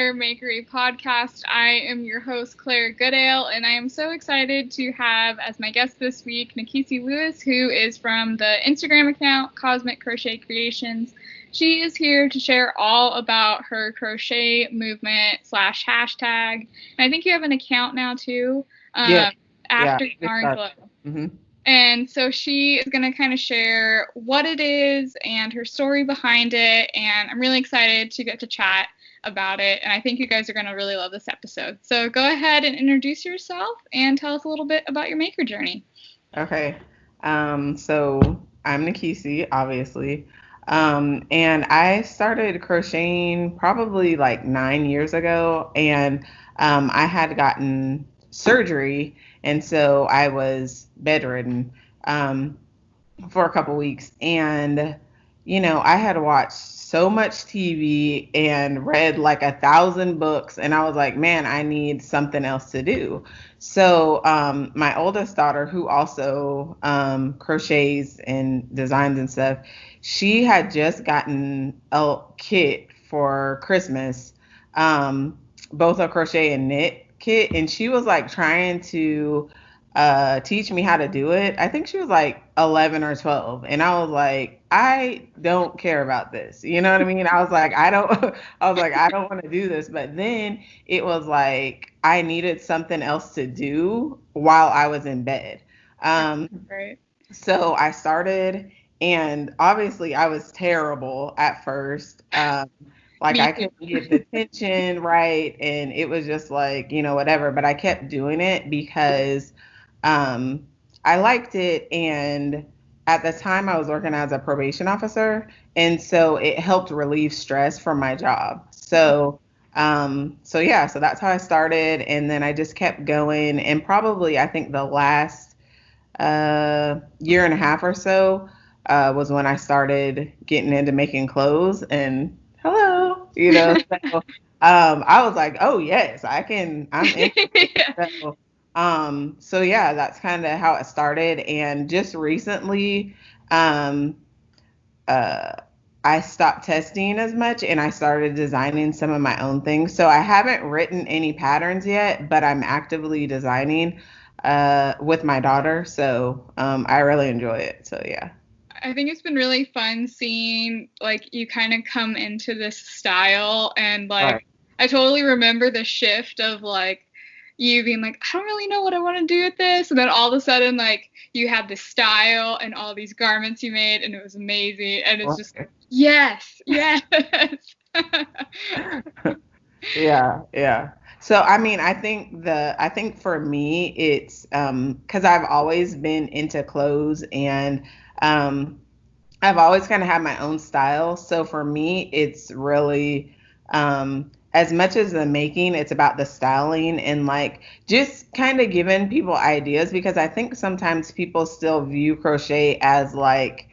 E'Claire Makery podcast. I am your host, Claire Goodale, and I am so excited to have as my guest this week Nkese Lewis, who is from the Instagram account Cosmic Crochet Creations. She is here to share all about her crochet movement / hashtag. And I think you have an account now too. After Yarn Glow. Mm-hmm. And so she is going to kind of share what it is and her story behind it. And I'm really excited to get to chat about it. And I think you guys are going to really love this episode. So go ahead and introduce yourself and tell us a little bit about your maker journey. Okay. So I'm Nkese, obviously. And I started crocheting probably like 9 years ago. And I had gotten surgery. And so I was bedridden for a couple weeks. And, I had watched so much TV and read like 1,000 books. And I was like, man, I need something else to do. So my oldest daughter, who also crochets and designs and stuff, she had just gotten a kit for Christmas, both a crochet and knit kit, and she was like trying to teach me how to do it. I think she was like 11 or 12, and I was like, I don't care about this. You know what I mean? I was like, I don't want to do this. But then it was like I needed something else to do while I was in bed. Right. So I started, and obviously I was terrible at first. Like I couldn't get the tension right, and it was just like, whatever. But I kept doing it because I liked it, and at the time I was working as a probation officer, and so it helped relieve stress from my job. So that's how I started, and then I just kept going, and probably I think the last year and a half or so was when I started getting into making clothes, and hello, so I was like, oh yes, I'm interested. So that's kind of how it started. And just recently, um, uh, I stopped testing as much and I started designing some of my own things. So I haven't written any patterns yet, but I'm actively designing with my daughter. So I really enjoy it. So yeah. I think it's been really fun seeing like you kind of come into this style, and like Right. I totally remember the shift of like you being like, I don't really know what I want to do with this, and then all of a sudden like you had this style and all these garments you made, and it was amazing, and it's just yes. Yeah. So I mean, I think for me it's because I've always been into clothes, and um I've always kind of had my own style. So for me, it's really as much as the making, it's about the styling and like just kind of giving people ideas, because I think sometimes people still view crochet as like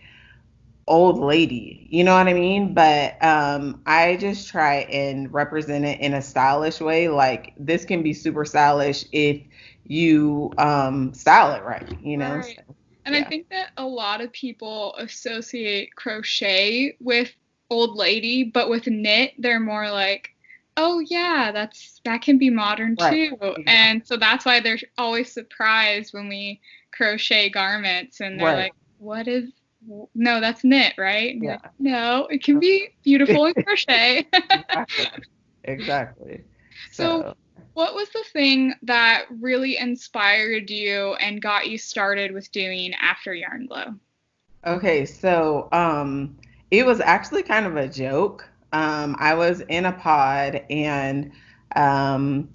old lady, you know what I mean? But I just try and represent it in a stylish way. Like this can be super stylish if you style it right. Right. So, And I yeah. think that a lot of people associate crochet with old lady, but with knit, they're more like, oh yeah, that can be modern Right. too. Exactly. And so that's why they're always surprised when we crochet garments and they're Right. like, no, that's knit, right? And you're like, Yeah. no, it can be beautiful in crochet. Exactly. Exactly. So, So, what was the thing that really inspired you and got you started with doing After Yarn Glow? okay, so it was actually kind of a joke. I was in a pod, and um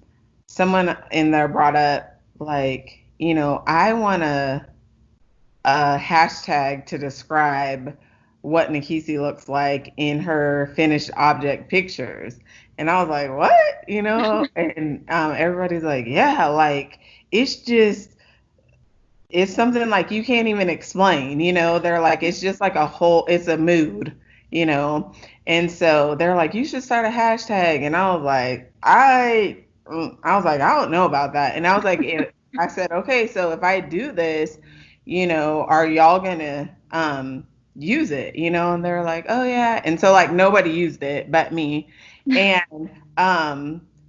someone in there brought up like, I want a hashtag to describe what Nkese looks like in her finished object pictures. And I was like, what? And everybody's like, yeah, like it's just it's something like you can't even explain. They're like, it's just like it's a mood, you know. And so they're like, you should start a hashtag. And I was like, I don't know about that. And I was like, I said, okay, so if I do this, are y'all gonna use it? And they're like, oh yeah. And so like nobody used it but me. And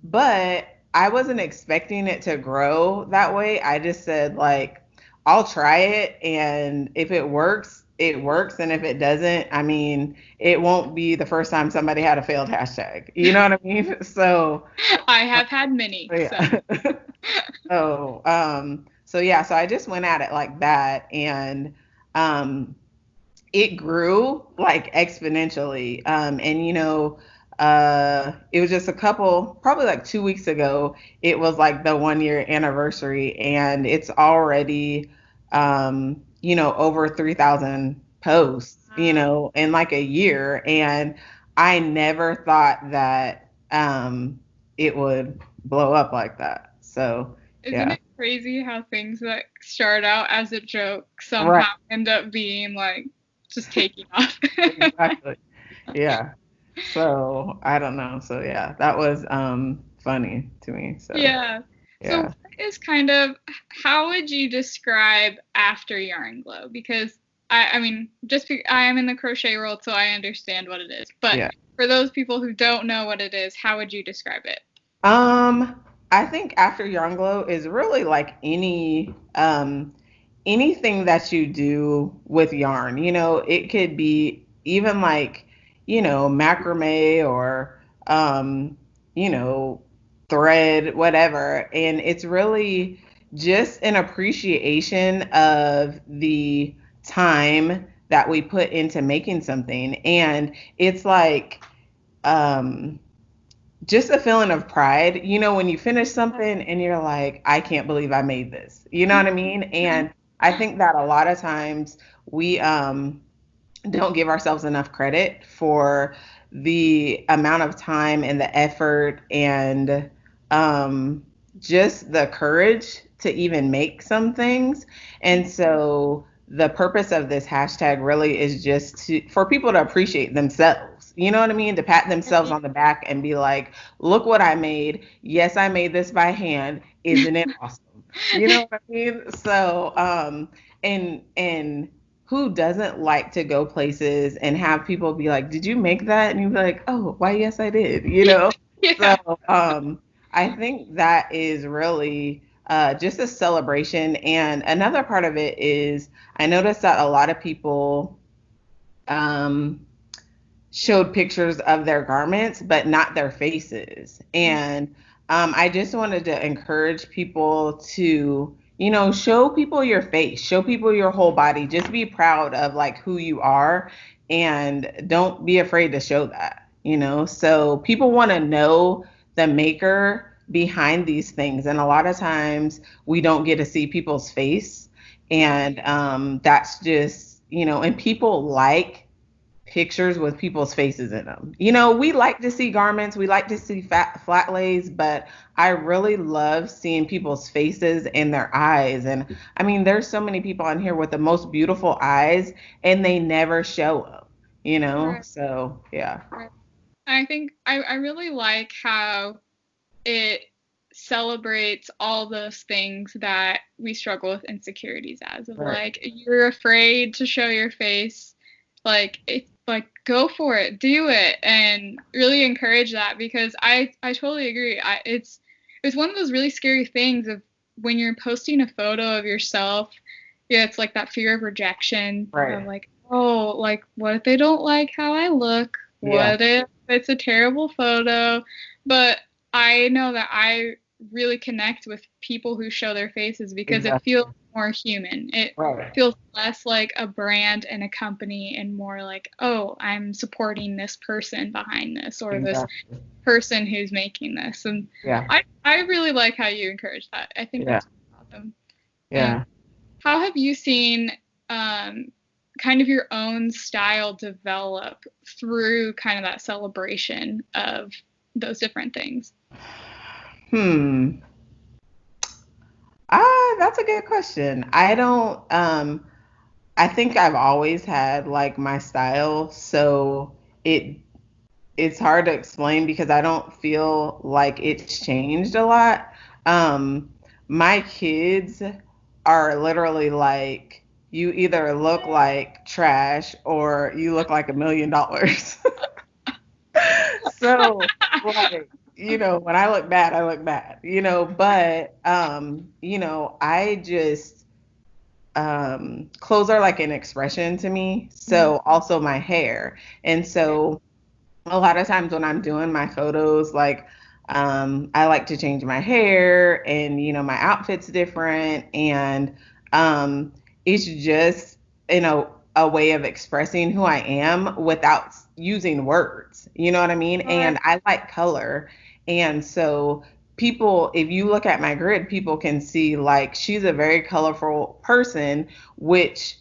but I wasn't expecting it to grow that way. I just said like I'll try it, and if it works, it works, and if it doesn't, I mean, it won't be the first time somebody had a failed hashtag. You know what I mean? So I have had many. yeah. So yeah, so I just went at it like that, and um it grew like exponentially. And it was just a couple, probably like 2 weeks ago, it was like the 1 year anniversary, and it's already, over 3,000 posts, in like a year. And I never thought that it would blow up like that. So, Isn't yeah. it crazy how things that start out as a joke Right. somehow end up being like just taking off? Exactly. Yeah. So I don't know. So yeah, that was funny to me. So Yeah. So yeah. what is kind of how would you describe after Yarn Glow? Because I mean, I am in the crochet world, so I understand what it is. But Yeah. for those people who don't know what it is, how would you describe it? I think after Yarn Glow is really like anything that you do with yarn. It could be even like, macrame or you know, thread, whatever. And it's really just an appreciation of the time that we put into making something. And it's like um just a feeling of pride, when you finish something and you're like, I can't believe I made this. You know what I mean? And I think that a lot of times we don't give ourselves enough credit for the amount of time and the effort and just the courage to even make some things. And so the purpose of this hashtag really is just for people to appreciate themselves. You know what I mean? To pat themselves on the back and be like, look what I made. Yes, I made this by hand. Isn't it awesome? You know what I mean? So, and who doesn't like to go places and have people be like, did you make that? And you be like, oh, why, yes, I did, Yeah. So I think that is really just a celebration. And another part of it is I noticed that a lot of people um, showed pictures of their garments, but not their faces. And I just wanted to encourage people to, show people your face, show people your whole body. Just be proud of like who you are, and don't be afraid to show that, So people want to know the maker behind these things. And a lot of times we don't get to see people's face. And that's just, and people like pictures with people's faces in them. We like to see garments, we like to see flat lays, but I really love seeing people's faces and their eyes. And I mean, there's so many people on here with the most beautiful eyes, and they never show them, Right. So yeah. Right. I think I really like how it celebrates all those things that we struggle with insecurities as of Right. like you're afraid to show your face, like it's like go for it, do it, and really encourage that because I totally agree. It's one of those really scary things of when you're posting a photo of yourself. Yeah, it's like that fear of rejection of Right. like, oh, like what if they don't like how I look? Yeah. What if it's a terrible photo? But I know that I really connect with people who show their faces because it Exactly. feels more human. It Right. feels less like a brand and a company and more like, oh, I'm supporting this person behind this or this Exactly. person who's making this. And Yeah. I really like how you encourage that. I think Yeah. that's awesome. And Yeah. how have you seen kind of your own style develop through kind of that celebration of those different things? Hmm. That's a good question. I think I've always had like my style, so it's hard to explain because I don't feel like it's changed a lot. Um, my kids are literally like, you either look like trash or you look like $1 million. So, like, when I look bad, I look bad, but, I just, clothes are like an expression to me. So also my hair. And so a lot of times when I'm doing my photos, like, I like to change my hair and, my outfit's different. And, it's just, a way of expressing who I am without using words. You know what I mean? And I like color. And so people, if you look at my grid, people can see like she's a very colorful person, which,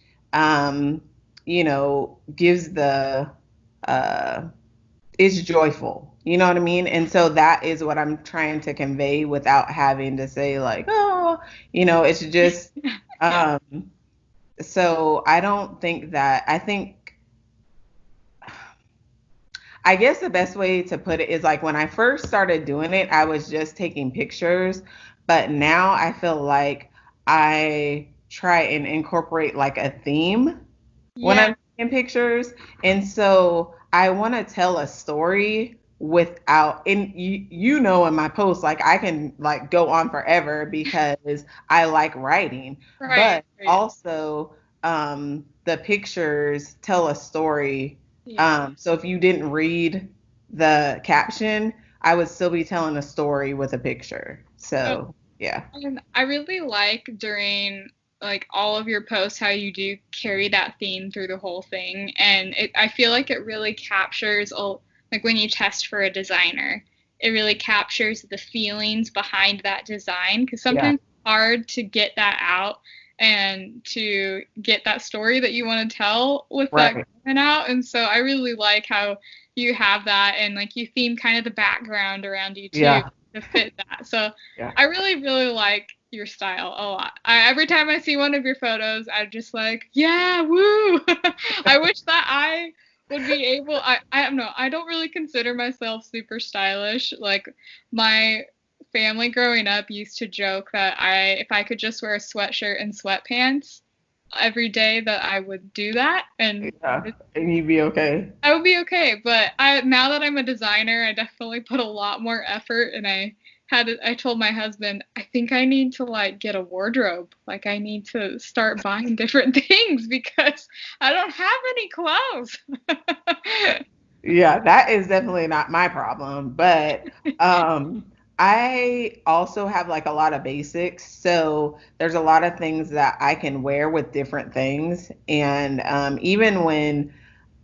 gives uh, is joyful. You know what I mean? And so that is what I'm trying to convey without having to say like, oh, it's just, Yeah. um, so I don't think that, I guess the best way to put it is like when I first started doing it, I was just taking pictures, but now I feel like I try and incorporate like a theme when Yeah. I'm taking pictures. And so I want to tell a story without, and in my posts, like I can like go on forever because I like writing, Right. but also the pictures tell a story. Yeah. So if you didn't read the caption, I would still be telling a story with a picture. Oh, So yeah. and I really like during like all of your posts how you do carry that theme through the whole thing, and I feel like it really captures all like when you test for a designer, it really captures the feelings behind that design because Yeah. sometimes it's hard to get that out and to get that story that you want to tell with that Right. garment out. And so I really like how you have that and like you theme kind of the background around you too Yeah. to fit that. So Yeah. I really, really like your style a lot. Every time I see one of your photos, I'm just like, yeah, woo! I wish that I would be able. I don't know. I don't really consider myself super stylish. Like my family growing up used to joke that if I could just wear a sweatshirt and sweatpants every day, that I would do that, and Yeah. And you'd be okay. I would be okay. But now that I'm a designer, I definitely put a lot more effort, and I told my husband, I think I need to like get a wardrobe. Like I need to start buying different things because I don't have any clothes. Yeah, that is definitely not my problem, but I also have like a lot of basics. So there's a lot of things that I can wear with different things. And even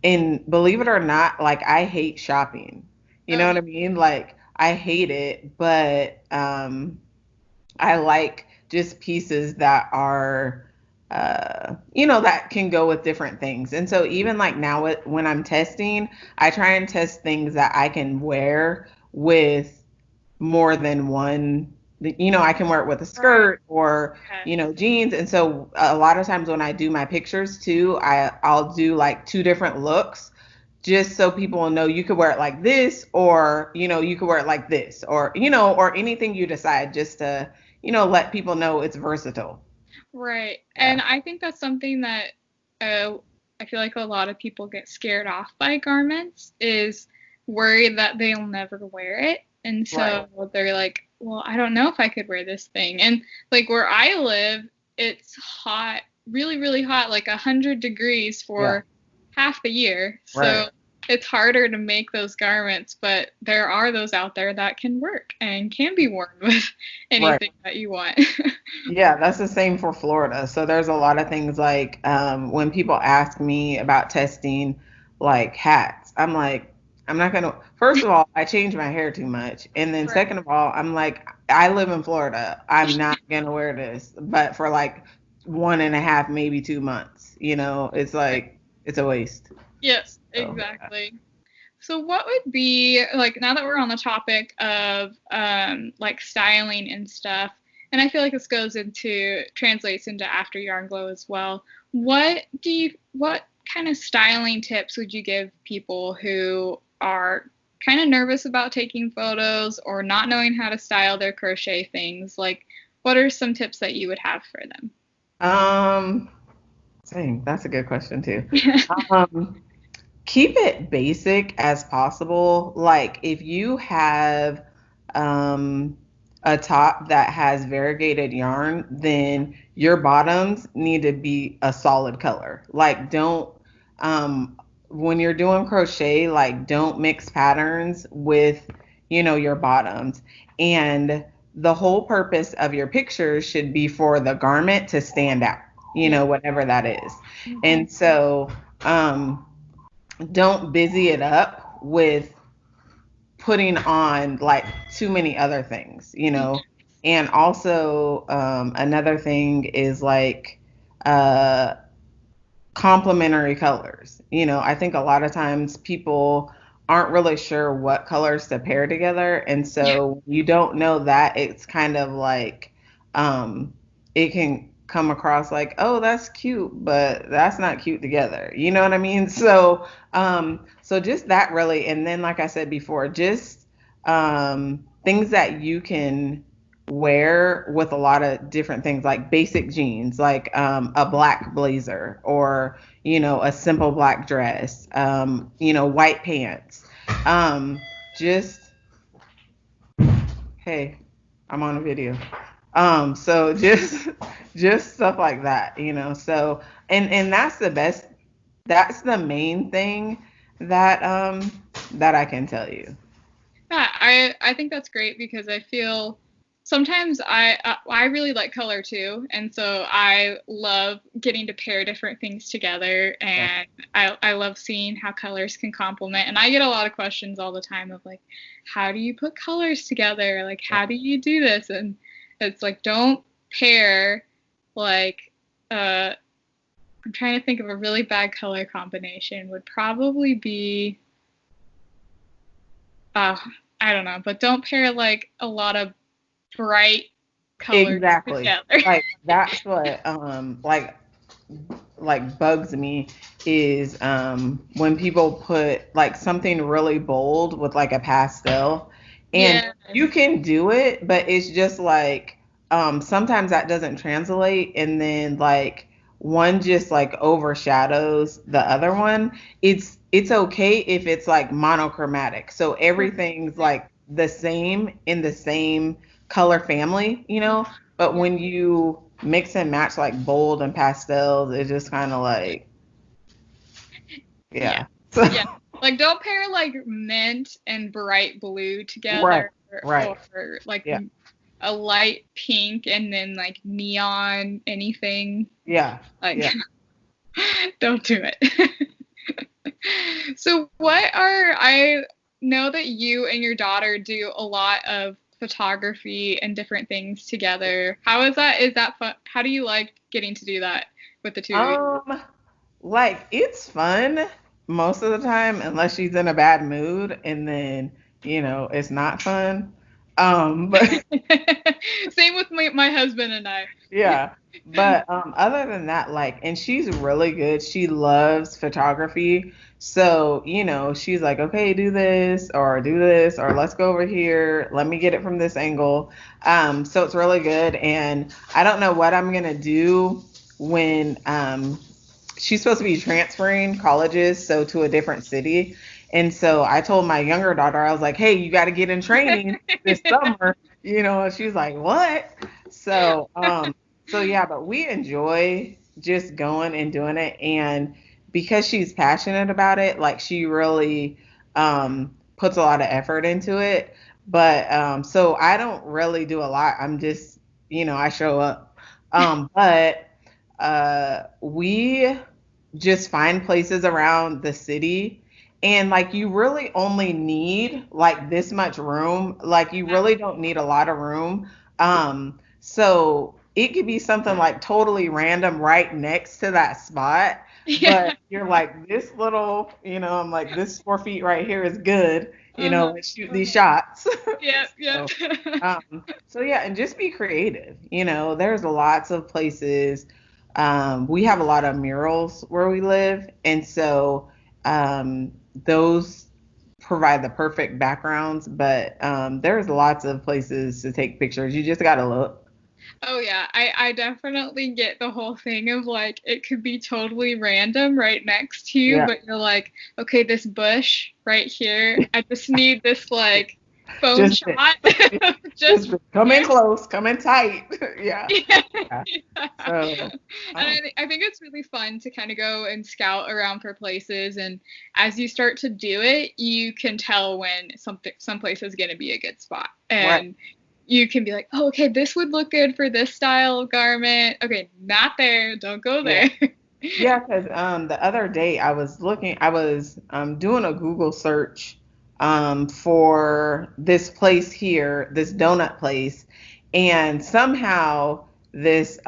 and believe it or not, like I hate shopping. You know Oh, what I mean? Like I hate it, but I like just pieces that are, that can go with different things. And so even like now when I'm testing, I try and test things that I can wear with more than one. I can wear it with a right. skirt or, Yeah. jeans. And so a lot of times when I do my pictures too, I'll do like two different looks just so people will know you could wear it like this or, you could wear it like this or, or anything you decide just to, let people know it's versatile. Right. Yeah. And I think that's something that uh, I feel like a lot of people get scared off by garments is worried that they'll never wear it. And Right. so they're like, well, I don't know if I could wear this thing. And like where I live, it's hot, really, really hot, like 100 degrees Yeah. for half the year. Right. So it's harder to make those garments, but there are those out there that can work and can be worn with Right. anything that you want. Yeah, that's the same for Florida. So there's a lot of things like when people ask me about testing like hats, I'm like, I'm not gonna, first of all, I change my hair too much. And then Right. second of all, I'm like, I live in Florida. I'm not gonna wear this, but for like 1.5, maybe 2 months, it's like, it's a waste. Yes, So, exactly. So what would be like now that we're on the topic of like styling and stuff, and I feel like this goes into translates into after yarn glow as well. What kind of styling tips would you give people who are kind of nervous about taking photos or not knowing how to style their crochet things? Like what are some tips that you would have for um, same. That's a good question too. them? Um, keep it basic as possible. Like if you have um, a top that has variegated yarn, then your bottoms need to be a solid color. Like don't um, when you're doing crochet, like don't mix patterns with, your bottoms. And the whole purpose of your pictures should be for the garment to stand out, Yeah. whatever that is. Mm-hmm. And so um don't busy it up with putting on like too many other things, And also, another thing is like uh, complementary colors. I think a lot of times people aren't really sure what colors to pair together. And Yeah. so you don't know that, it's kind of like it can come across like, oh, that's cute, but that's not cute together. You know what I mean? So just that really, and then like I said before, just things that you can wear with a lot of different things, like basic jeans, like a black blazer, or a simple black dress, white pants, just hey, I'm on a video. So just just stuff like that, so and that's the best, that's the main thing that I can tell you. Yeah, I think that's great because I feel sometimes I really like color too, and so I love getting to pair different things together, Yeah. and I love seeing how colors can complement. And I get a lot of questions all the time of like, how do you put colors together? Like, how do you do this? And it's like, don't pair like I'm trying to think of a really bad color combination would probably be uh, I don't know, but don't pair like a lot of bright colors Exactly. together. Like that's what like bugs me is when people put like something really bold with like a pastel, and Yes. you can do it, but it's just like sometimes that doesn't translate, and then like one just like overshadows the other one. It's okay if it's like monochromatic, so everything's like the same in the same color family, but Yeah. when you mix and match like bold and pastels, it's just kind of like, Yeah. yeah. So, Yeah. Like don't pair like mint and bright blue right, together right. or like Yeah, a light pink and then like neon anything. yeah, Like yeah. don't do it. So what are I know that you and your daughter do a lot of photography and different things together. How is that? Is that fun? How do you like getting to do that with the two of you? Um, like it's fun most of the time, unless she's in a bad mood, and then it's not fun. But Same with my husband and I. yeah. But other than that, like, and she's really good. She loves photography. So, she's like, okay, do this, or let's go over here. Let me get it from this angle. So it's really good. And I don't know what I'm gonna do when she's supposed to be transferring colleges, so to a different city. And so I told my younger daughter, I was like, hey, you got to get in training this summer, and she's like, what? So, so yeah, but we enjoy just going and doing it. And because she's passionate about it, like she really puts a lot of effort into it. But so I don't really do a lot. I'm just, I show up. But we just find places around the city, and like you really only need like this much room, like you really don't need a lot of room. So it could be something like totally random right next to that spot, Yeah. but you're like this little, I'm like this 4 feet right here is good, Uh-huh. let's shoot these shots. Yep, yep. So so yeah, and just be creative. There's lots of places. We have a lot of murals where we live, and so those provide the perfect backgrounds. But there's lots of places to take pictures. You just gotta look. Oh yeah, I definitely get the whole thing of like it could be totally random right next to you, Yeah. but you're like, okay, this bush right here, I just need this like phone Just shot just just come in here. close, come in tight. Yeah. Yeah. Yeah. Yeah. So, And oh, I think it's really fun to kind of go and scout around for places, and as you start to do it, you can tell when some place is going to be a good spot. right. And you can be like, oh, okay, this would look good for this style of garment. Okay, not there. Don't go Yeah. there. Yeah, because the other day I was doing a Google search for this place here, this donut place, and somehow this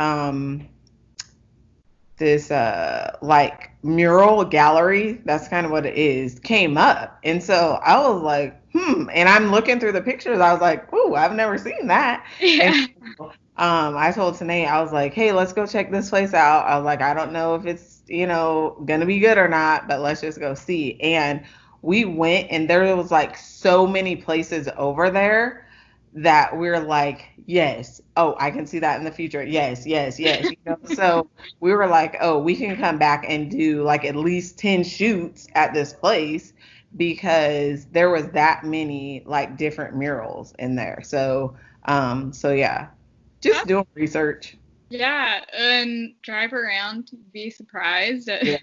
like mural gallery, that's kind of what it is, came up. And so I was like, and I'm looking through the pictures, I was like, ooh, I've never seen that. And Yeah. I told Tanae, I was like, hey, let's go check this place out. I was like, I don't know if it's, gonna be good or not, but let's just go see. And we went, and there was like so many places over there that we're like, yes, oh, I can see that in the future. Yes, yes, yes. So we were like, oh, we can come back and do like at least 10 shoots at this place because there was that many like different murals in there. So yeah, just That's, doing research. yeah, and drive around, be surprised at Yeah,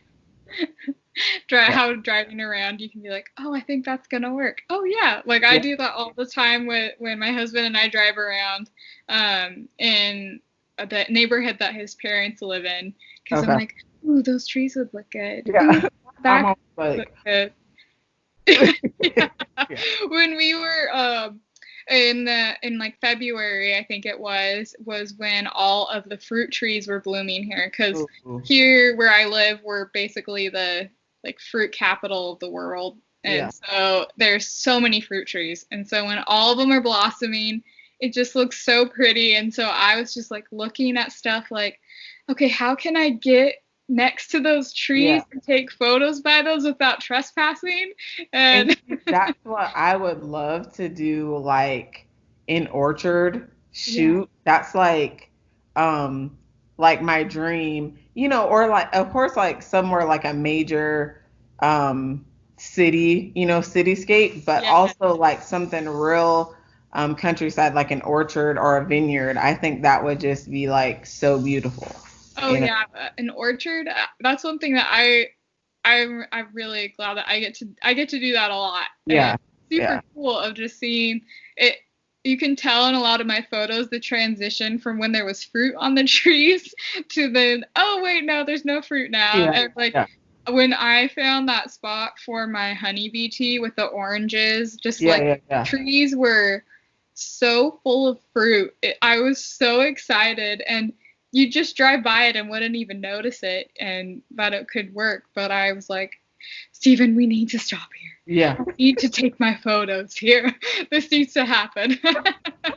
yeah, how driving around you can be like, oh, I think that's gonna work. Oh yeah, like I yeah. do that all the time with when my husband and I drive around in the neighborhood that his parents live in, because I'm Okay. like, ooh, those trees would look good. Ooh, Yeah. I'm that almost could look like, good. Yeah. yeah. When we were in like February, I think it was when all of the fruit trees were blooming here, because Ooh, here where I live, we're basically the like fruit capital of the world. yeah. And so there's so many fruit trees. And so when all of them are blossoming, it just looks so pretty. And so I was just like looking at stuff like, okay, how can I get next to those Yeah. trees and take photos by those without trespassing? And And see, that's what I would love to do, like in orchard yeah, shoot. That's um, like my dream, or like, of course, like somewhere like a major, city, cityscape, but yeah. also like something real, countryside, like an orchard or a vineyard. I think that would just be like so beautiful, Oh you know? yeah, an orchard. That's one thing that I'm really glad that I get to do that a lot. And Yeah, super yeah, cool of just seeing it. You can tell in a lot of my photos the transition from when there was fruit on the trees to then, oh wait, no, there's no fruit now. yeah, And like yeah, when I found that spot for my honeybee tea with the oranges, just yeah, like yeah, yeah. trees were so full of fruit. I was so excited, and you just drive by it and wouldn't even notice it and that it could work. But I was like, Stephen, we need to stop here. Yeah. I need to take my photos here. This needs to happen.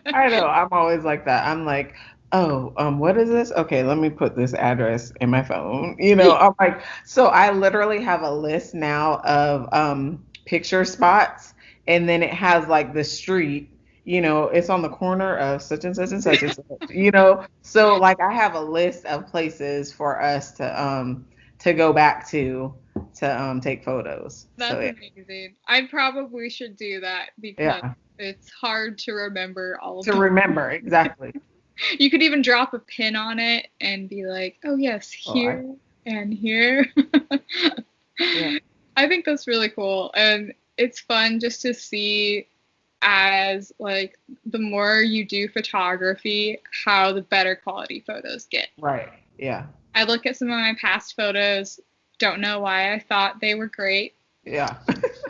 I know. I'm always like that. I'm like, oh, what is this? Okay, let me put this address in my phone. I'm like, so I literally have a list now of picture spots, and then it has like the street. It's on the corner of such and such and such and such. So like I have a list of places for us to go back to take photos. So That's yeah, amazing. I probably should do that because yeah. it's hard to remember all of To them. remember exactly. You could even drop a pin on it and be like, oh, yes, Oh, here and here. yeah. I think that's really cool. And it's fun just to see as like the more you do photography, how the better quality photos get. Right. Yeah. I look at some of my past photos, don't know why I thought they were great. Yeah.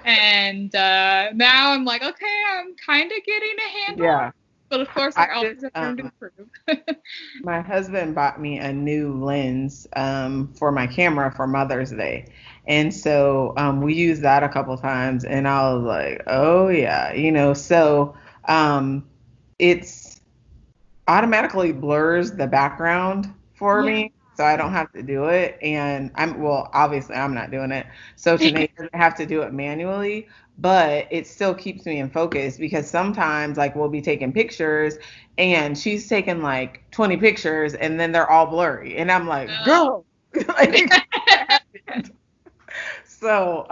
And now I'm like, okay, I'm kind of getting a handle on Yeah. it. But of course, I I always just have room to improve. my husband bought me a new lens for my camera for Mother's Day. And so we used that a couple times and I was like, oh yeah, so it's automatically blurs the background for Yeah. me. so I don't have to do it. And obviously I'm not doing it. So Tanae doesn't have to do it manually, but it still keeps me in focus because sometimes like we'll be taking pictures and she's taking like 20 pictures and then they're all blurry. And I'm like, girl, like, so,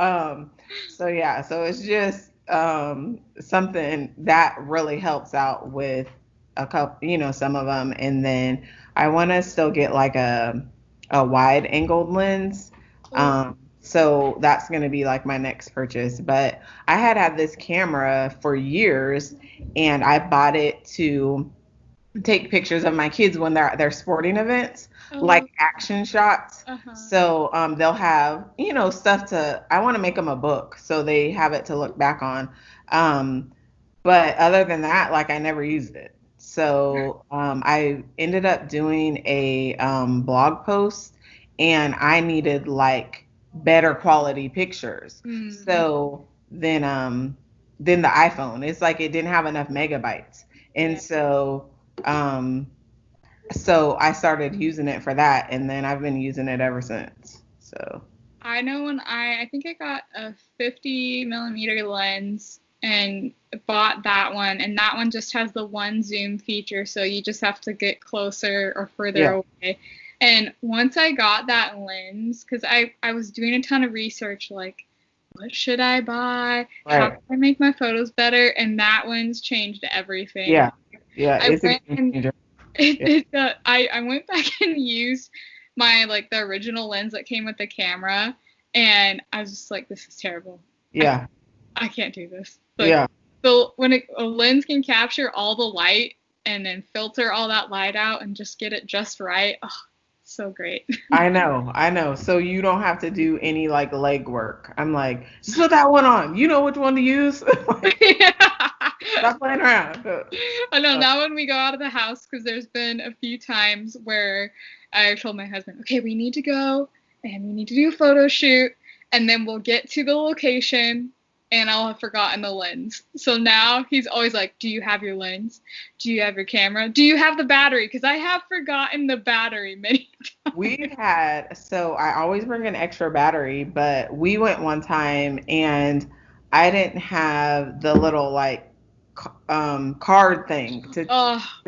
yeah, so it's just something that really helps out with a couple, some of them. And then I want to still get like a wide angled lens. So that's going to be like my next purchase. But I had this camera for years and I bought it to take pictures of my kids when they're at their sporting events, like action shots. So they'll have, stuff I want to make them a book so they have it to look back on. But other than that, like I never used it. So I ended up doing a blog post and I needed like better quality pictures. So then the iPhone, it's like it didn't have enough megabytes. And so I started using it for that, and then I've been using it ever since. So I know when I think I got a 50 millimeter lens and bought that one, and that one just has the one zoom feature, so you just have to get closer or further away. And once I got that lens, because I was doing a ton of research, like, what should I buy? How can I make my photos better? And that one's changed everything. Yeah, it's a game changer. I went back and used my the original lens that came with the camera, and I was just like, this is terrible. Yeah. I can't do this. So when a lens can capture all the light and then filter all that light out and just get it just right, so great. I know. So you don't have to do any like leg work. I'm like, just put that one on. You know which one to use. Stop playing around. I know. Now when we go out of the house, because there's been a few times where I told my husband, okay, we need to go and we need to do a photo shoot, and then we'll get to the location and I'll have forgotten the lens. So now he's always like, do you have your lens? Do you have your camera? Do you have the battery? Because I have forgotten the battery many times. So I always bring an extra battery, but we went one time and I didn't have the little card thing to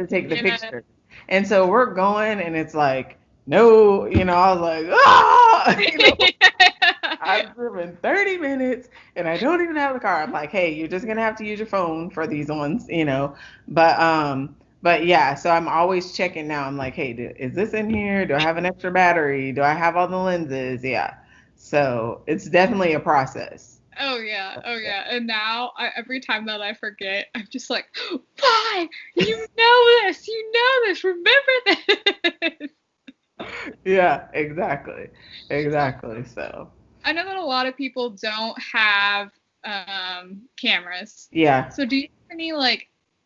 take the picture. And so we're going and it's like, no, I was like, I've driven 30 minutes and I don't even have the car. I'm like, hey, you're just going to have to use your phone for these ones, But yeah, so I'm always checking now. I'm like, hey, is this in here? Do I have an extra battery? Do I have all the lenses? Yeah. So it's definitely a process. Oh yeah. And now every time that I forget, I'm just like, why? You know this. Remember this. Yeah, exactly. So I know that a lot of people don't have cameras. Yeah. So do you have any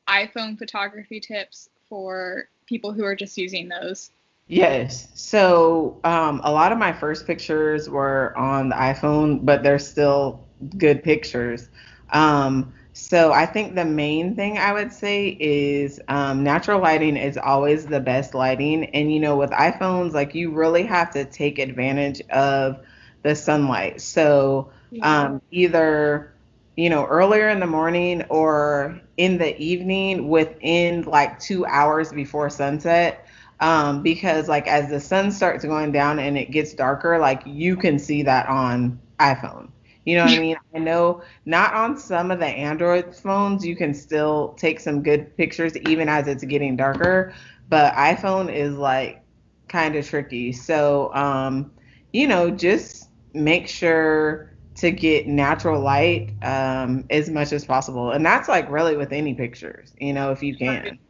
iPhone photography tips for people who are just using those? Yes. So a lot of my first pictures were on the iPhone, but they're still good pictures. So I think the main thing I would say is natural lighting is always the best lighting. And, with iPhones, you really have to take advantage of the sunlight. So either, earlier in the morning or in the evening within 2 hours before sunset. Because as the sun starts going down and it gets darker, you can see that on iPhone. You know what I mean? I know not on some of the Android phones, you can still take some good pictures even as it's getting darker, but iPhone is kind of tricky. So, just make sure to get natural light as much as possible. And that's really with any pictures, if you can.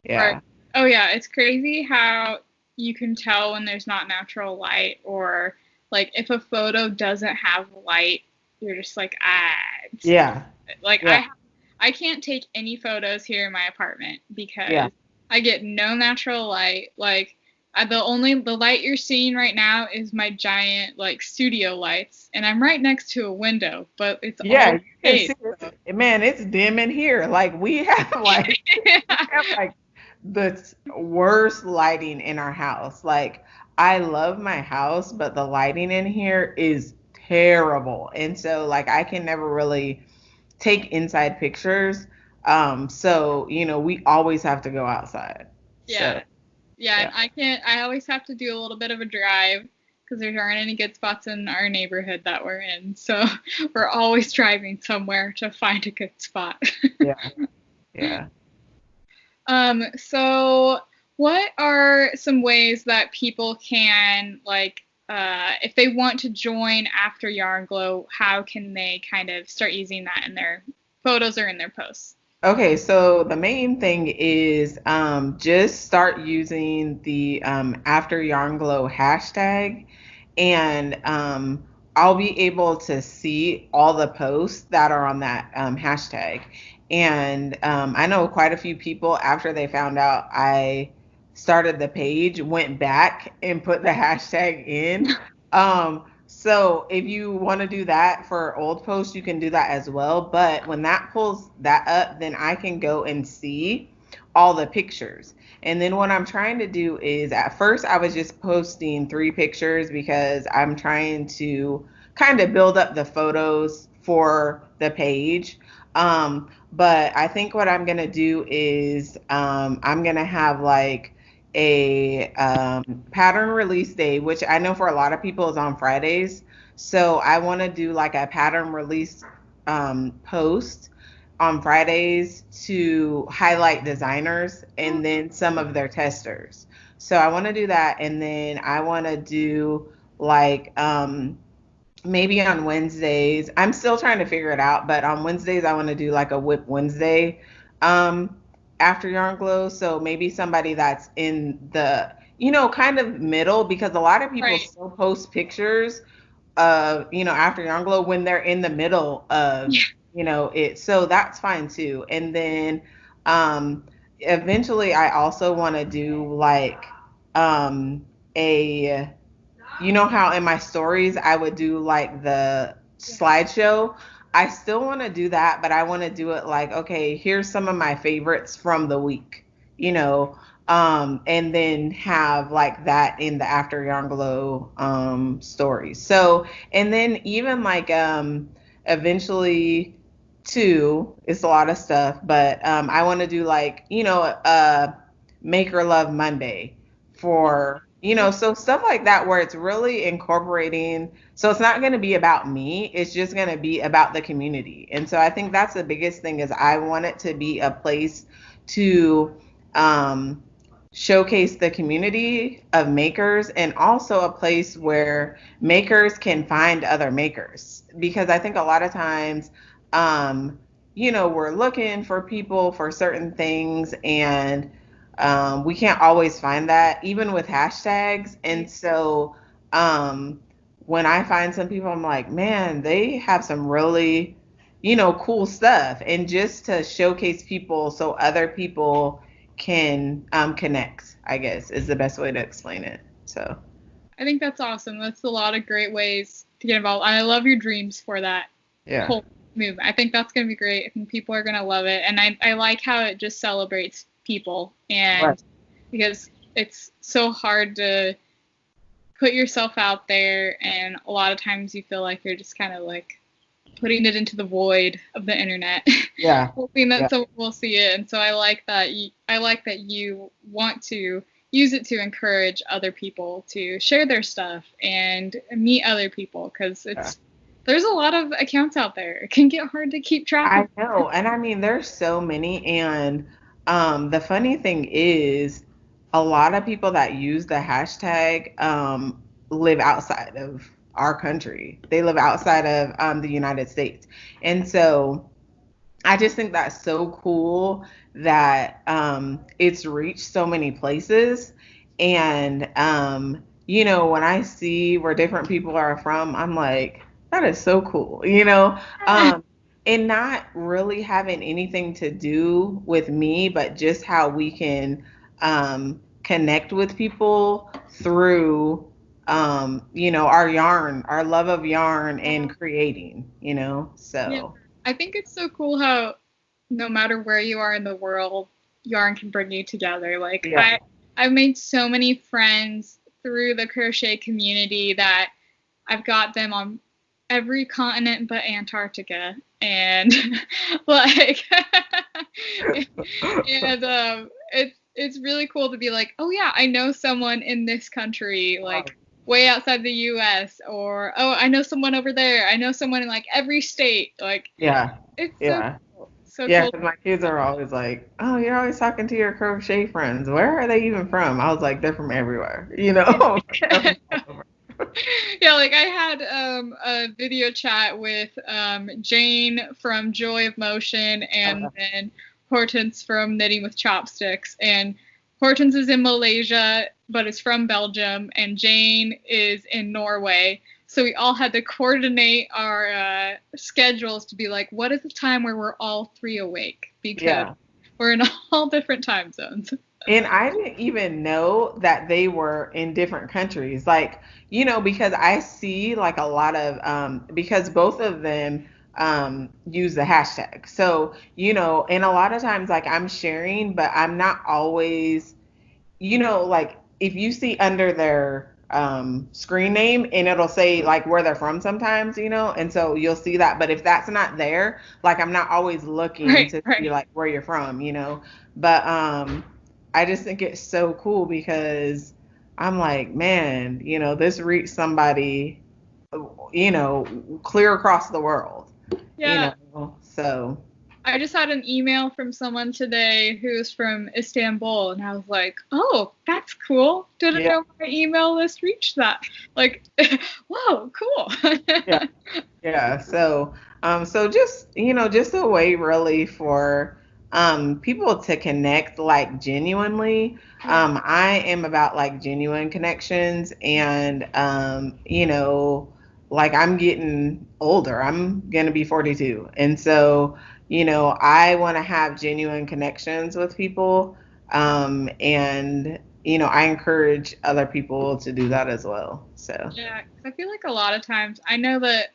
Yeah. Right. Oh yeah, it's crazy how you can tell when there's not natural light, or if a photo doesn't have light, you're just like, yeah. I can't take any photos here in my apartment because I get no natural light. The light you're seeing right now is my giant studio lights, and I'm right next to a window, but it's all you can see it. Man, it's dim in here. We have the worst lighting in our house. Like, I love my house, but the lighting in here is terrible. And so, like, I can never really take inside pictures. So, we always have to go outside. Yeah. So, Yeah, and yeah. I always have to do a little bit of a drive because there aren't any good spots in our neighborhood that we're in. So we're always driving somewhere to find a good spot. Yeah. Yeah. So what are some ways that people can, like, if they want to join After Yarn Glow, how can they kind of start using that in their photos or in their posts? Okay, so the main thing is just start using the After Yarn Glow hashtag, and I'll be able to see all the posts that are on that hashtag. And I know quite a few people, after they found out I started the page, went back and put the hashtag in. So if you want to do that for old posts, you can do that as well. But when that pulls that up, then I can go and see all the pictures. And then what I'm trying to do is, at first I was just posting 3 pictures because I'm trying to kind of build up the photos for the page. But I think what I'm gonna do is I'm gonna have like a pattern release day, which I know for a lot of people is on Fridays. So I want to do like a pattern release post on Fridays to highlight designers and then some of their testers. So I want to do that, and then I want to do like maybe on Wednesdays. I'm still trying to figure it out, but on Wednesdays I want to do like a Whip Wednesday um after Yarn Glow. So maybe somebody that's in the, kind of middle, because a lot of people Right. still post pictures of, after Yarn Glow when they're in the middle of, Yeah. it. So that's fine too. And then um eventually I also want to do like a, how in my stories I would do like the slideshow. I still want to do that, but I want to do it like, okay, here's some of my favorites from the week, and then have like that in the After Yarn Glow stories. So, and then even like eventually too, it's a lot of stuff, but I want to do like, Maker Love Monday for, so stuff like that where it's really incorporating. So it's not going to be about me, it's just going to be about the community. And so I think that's the biggest thing, is I want it to be a place to um, showcase the community of makers, and also a place where makers can find other makers, because I think a lot of times we're looking for people for certain things, and we can't always find that, even with hashtags. And so when I find some people, I'm like, man, they have some really, cool stuff. And just to showcase people so other people can connect, I guess, is the best way to explain it. So, I think that's awesome. That's a lot of great ways to get involved. I love your dreams for that yeah. whole movement. I think that's going to be great. I think people are going to love it. And I like how it just celebrates people. And Right. because it's so hard to put yourself out there, and a lot of times you feel like you're just kind of like putting it into the void of the internet, Yeah. hoping that Yeah. someone will see it. And so I like that you want to use it to encourage other people to share their stuff and meet other people, because Yeah. there's a lot of accounts out there. It can get hard to keep track of. I know. And I mean, there's so many. And the funny thing is, a lot of people that use the hashtag live outside of our country. They live outside of the United States. And so I just think that's so cool that it's reached so many places. And, when I see where different people are from, I'm like, that is so cool, and not really having anything to do with me, but just how we can connect with people through, our yarn, our love of yarn and creating, Yeah, so. I think it's so cool how no matter where you are in the world, yarn can bring you together. Like Yeah. I've made so many friends through the crochet community that I've got them on every continent but Antarctica, and like, and it's really cool to be like, oh yeah, I know someone in this country, like way outside the U.S., or oh, I know someone over there. I know someone in like every state. Like, Yeah. it's Yeah. so Yeah, cool. because my kids are always like, "Oh, you're always talking to your crochet friends. Where are they even from?" I was like, "They're from everywhere, you know." They're from all over. Yeah, like I had a video chat with Jane from Joy of Motion, and then Hortense from Knitting with Chopsticks. And Hortense is in Malaysia, but is from Belgium, and Jane is in Norway. So we all had to coordinate our schedules to be like, what is the time where we're all three awake? Because we're in all different time zones. And I didn't even know that they were in different countries. Like, you know, because I see like a lot of, because both of them use the hashtag. So, you know, and a lot of times like I'm sharing, but I'm not always, you know, like if you see under their screen name and it'll say like where they're from sometimes, you know, and so you'll see that. But if that's not there, like I'm not always looking to see like where you're from, you know. But I just think it's so cool because I'm like, man, you know, this reached somebody, you know, clear across the world. Yeah. You know, so I just had an email from someone today who's from Istanbul, and I was like, oh, that's cool. Didn't know my email list reached that. Like, whoa, cool. Yeah. So just, you know, just a way really for people to connect like genuinely. I am about like genuine connections, and you know, like I'm getting older. I'm gonna be 42. And so, you know, I want to have genuine connections with people. And you know, I encourage other people to do that as well. So yeah, 'cause I feel like a lot of times I know that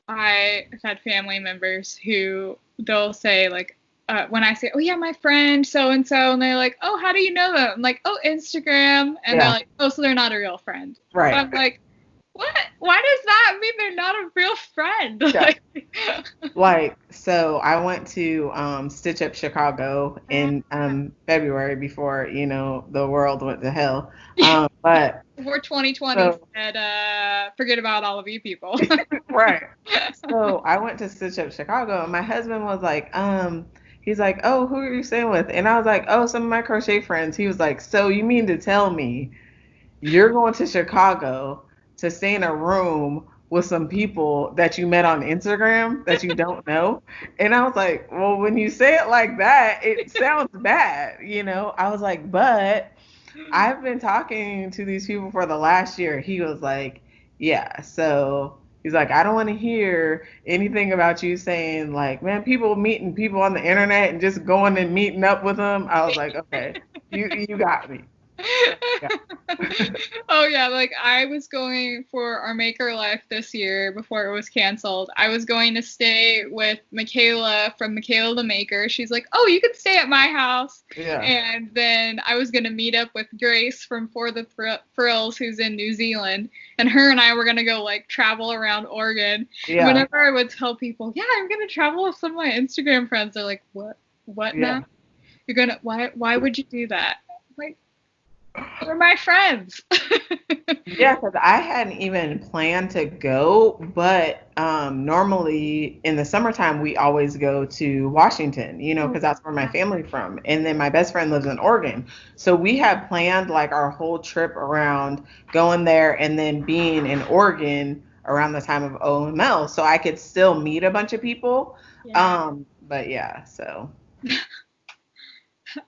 I've had family members who they'll say like, when I say, oh yeah, my friend so and so, and they're like, oh, how do you know them? I'm like, oh, Instagram, and they're like, oh, so they're not a real friend. Right. But I'm like, what? Why does that mean they're not a real friend? Yeah. Like, so I went to Stitch Up Chicago in February before, you know, the world went to hell. But before 2020 said, forget about all of you people. Right. So I went to Stitch Up Chicago, and my husband was like, he's like, oh, who are you staying with? And I was like, oh, some of my crochet friends. He was like, so you mean to tell me you're going to Chicago to stay in a room with some people that you met on Instagram that you don't know? And I was like, well, when you say it like that, it sounds bad, you know? I was like, but I've been talking to these people for the last year. He was like, yeah, so he's like, I don't want to hear anything about you saying like, man, people meeting people on the internet and just going and meeting up with them. I was like, okay, you got me. Yeah. Oh yeah, like I was going for our Maker Life this year before it was canceled. I was going to stay with Michaela from Michaela the Maker. She's like, oh, you can stay at my house. Yeah. And then I was gonna meet up with Grace from For the Frills, who's in New Zealand, and her and I were gonna go like travel around Oregon. Yeah. Whenever I would tell people, yeah, I'm gonna travel with some of my Instagram friends, they're like, what now? You're gonna why would you do that? Like, they're my friends. Yeah, because I hadn't even planned to go, but normally in the summertime we always go to Washington, you know, because that's where my family's from. And then my best friend lives in Oregon. So we had planned like our whole trip around going there and then being in Oregon around the time of OML, so I could still meet a bunch of people. Yeah. But yeah, so.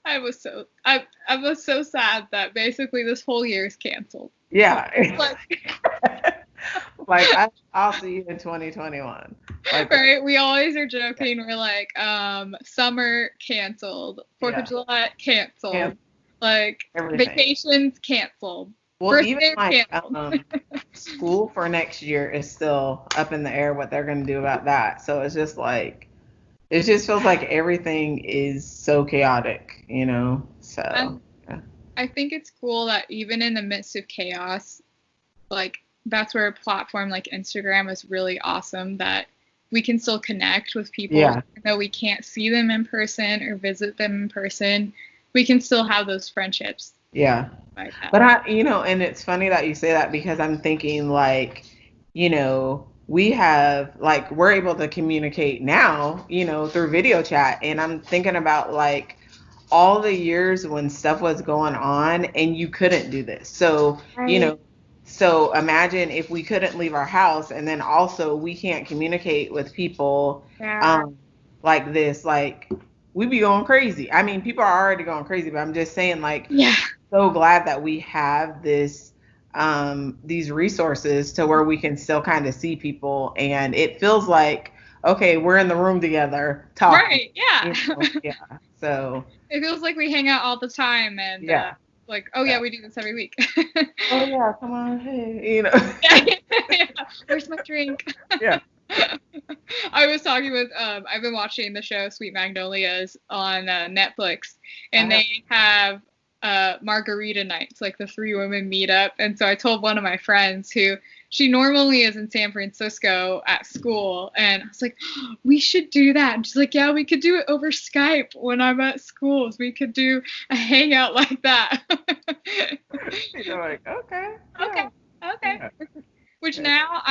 I was so sad that basically this whole year is canceled. Yeah. Like I'll see you in 2021. Like, right? We always are joking. We're like, summer canceled, 4th of July canceled, like everything. Vacations canceled. Well, even like school for next year is still up in the air what they're going to do about that. So it's just like, it just feels like everything is so chaotic, so. Yeah. I think it's cool that even in the midst of chaos, like that's where a platform like Instagram is really awesome, that we can still connect with people. Yeah. Even though we can't see them in person or visit them in person, we can still have those friendships. Yeah. Like that. But and it's funny that you say that, because I'm thinking like, we have like, we're able to communicate now, through video chat. And I'm thinking about like all the years when stuff was going on and you couldn't do this. So, Right. So imagine if we couldn't leave our house, and then also we can't communicate with people like this, like we'd be going crazy. I mean, people are already going crazy, but I'm just saying, like, Yeah. so glad that we have these resources to where we can still kind of see people, and it feels like, okay, we're in the room together talking. Right. Yeah. Yeah. So it feels like we hang out all the time, and yeah. Like, oh yeah, we do this every week. Oh yeah, come on, hey, Yeah. Where's my drink? Yeah. I was talking with I've been watching the show Sweet Magnolias on Netflix, and they have margarita nights, like the 3 women meet up. And so I told one of my friends, who she normally is in San Francisco at school, and I was like, oh, we should do that. And she's like, yeah, we could do it over Skype when I'm at schools. We could do a hangout like that. You're like, okay. Okay. Yeah. Which now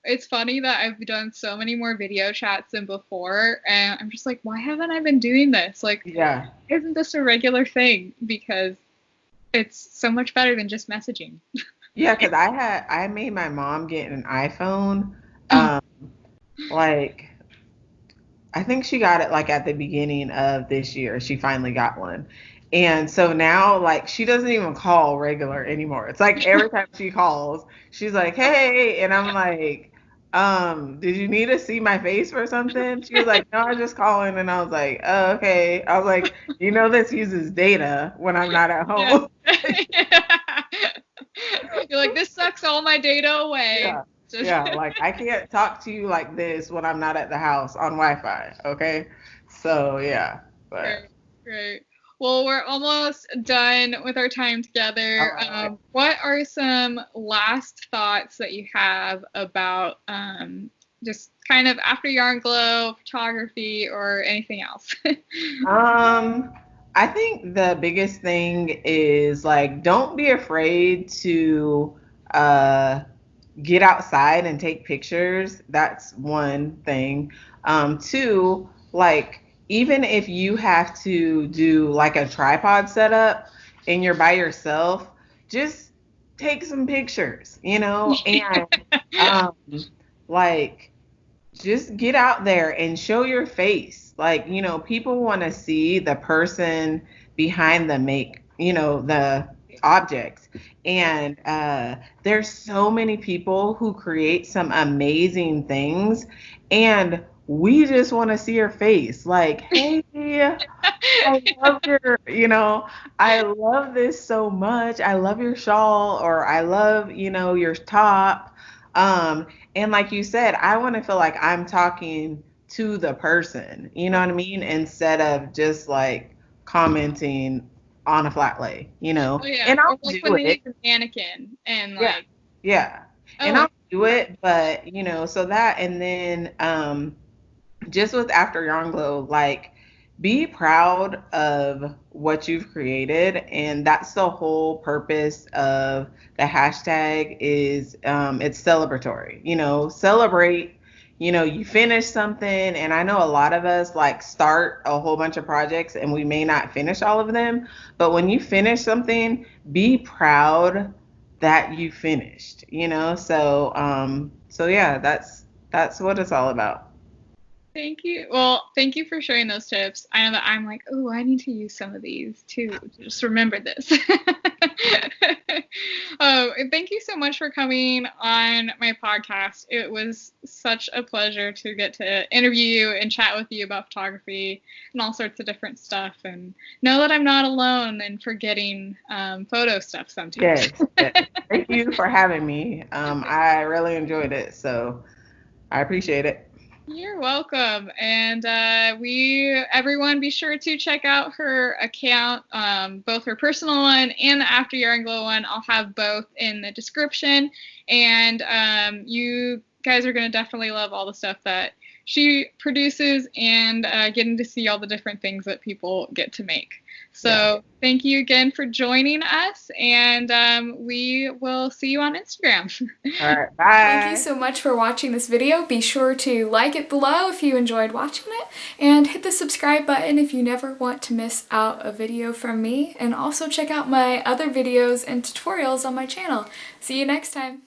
it's funny that I've done so many more video chats than before, and I'm just like, why haven't I been doing this? Like, yeah, isn't this a regular thing? Because it's so much better than just messaging. Yeah, because I made my mom get an iPhone. Like, I think she got it like at the beginning of this year. She finally got one. And so now, like, she doesn't even call regular anymore. It's like every time she calls, she's like, hey. And I'm like, did you need to see my face or something? She was like, no, I was just calling. And I was like, oh, okay. I was like, this uses data when I'm not at home. Yeah. You're like, this sucks all my data away. Yeah. Yeah, like I can't talk to you like this when I'm not at the house on Wi-Fi, okay? So, yeah. But. Great. Well, we're almost done with our time together. Right. What are some last thoughts that you have about just kind of after Yarn Glow, photography, or anything else? I think the biggest thing is, like, don't be afraid to get outside and take pictures. That's one thing. 2, like, even if you have to do like a tripod setup and you're by yourself, just take some pictures, and like, just get out there and show your face. Like, people want to see the person behind the objects. And there's so many people who create some amazing things, and we just want to see your face. Like, hey, I love I love this so much. I love your shawl, or I love, your top. And like you said, I want to feel like I'm talking to the person, you know what I mean? Instead of just like commenting on a flat lay, Oh, yeah. And I'll like do when it. they use a mannequin and like. Yeah. And I'll do it, but so that, and then just with After Yarn Glow, like, be proud of what you've created. And that's the whole purpose of the hashtag, is it's celebratory, celebrate, you finish something. And I know a lot of us like start a whole bunch of projects and we may not finish all of them, but when you finish something, be proud that you finished, so yeah, that's what it's all about. Thank you. Well, thank you for sharing those tips. I know that I'm like, oh, I need to use some of these too. Just remember this. And thank you so much for coming on my podcast. It was such a pleasure to get to interview you and chat with you about photography and all sorts of different stuff, and know that I'm not alone in forgetting photo stuff sometimes. Yes. Thank you for having me. I really enjoyed it, so I appreciate it. You're welcome. And everyone be sure to check out her account, both her personal one and the After Yarn Glow one. I'll have both in the description. And you guys are going to definitely love all the stuff that she produces and getting to see all the different things that people get to make. So thank you again for joining us, and we will see you on Instagram. All right, bye. Thank you so much for watching this video. Be sure to like it below if you enjoyed watching it, and hit the subscribe button if you never want to miss out a video from me, and also check out my other videos and tutorials on my channel. See you next time.